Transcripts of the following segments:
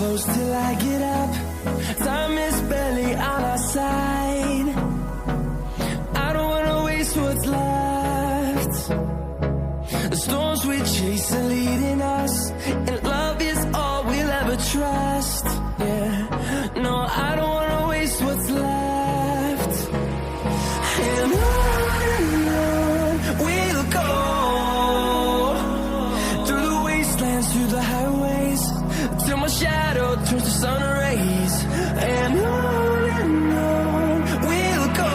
close till I get up. Time is barely on our side. I don't wanna waste what's left. The storms we chase are leading us, and love is all we'll ever trust. Yeah, no, I don't wanna waste what's left. And on we'll go, through the wastelands, through the highways, till my shadow turns to sun rays. And on we'll go,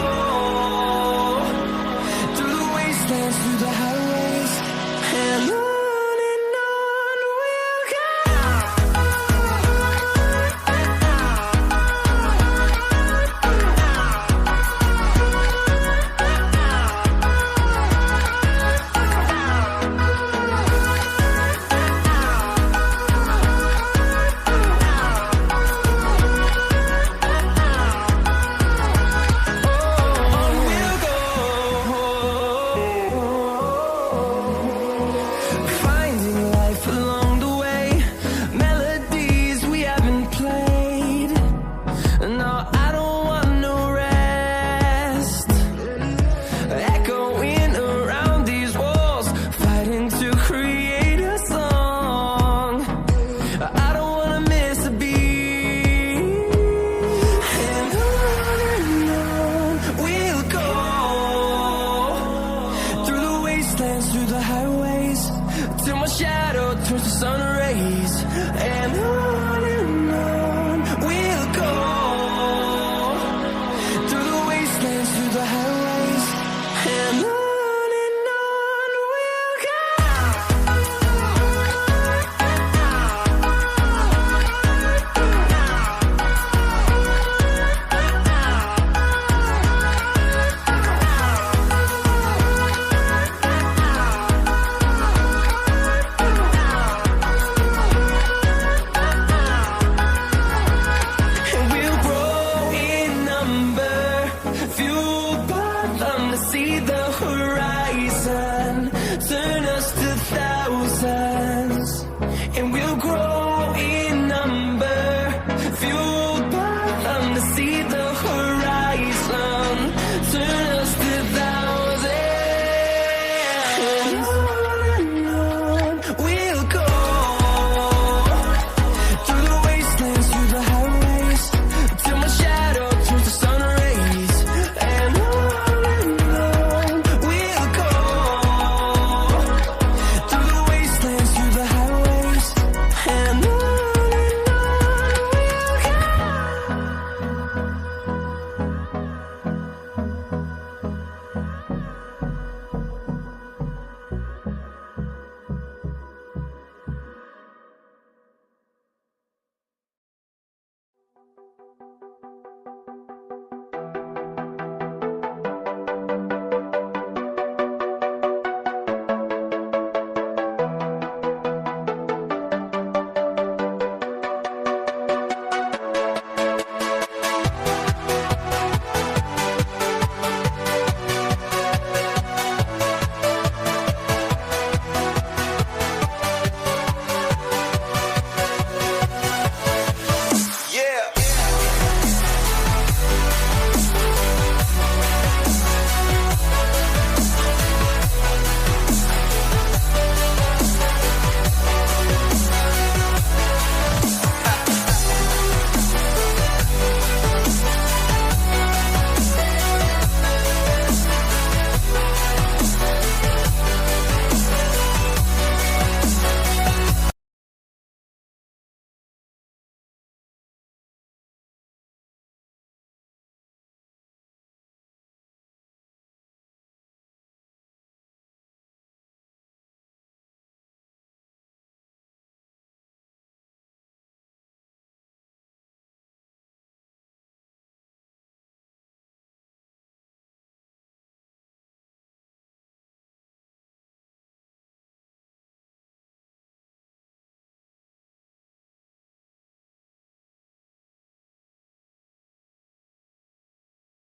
through the wastelands, through the highways, and on we'll go. Through the highways, till my shadow turns to sun rays. And on we'll go, through the wastelands, through the highways, and on we'll go. See the horizon, turn us to thousands, and we'll grow in number, fueled by them to see the horizon, turn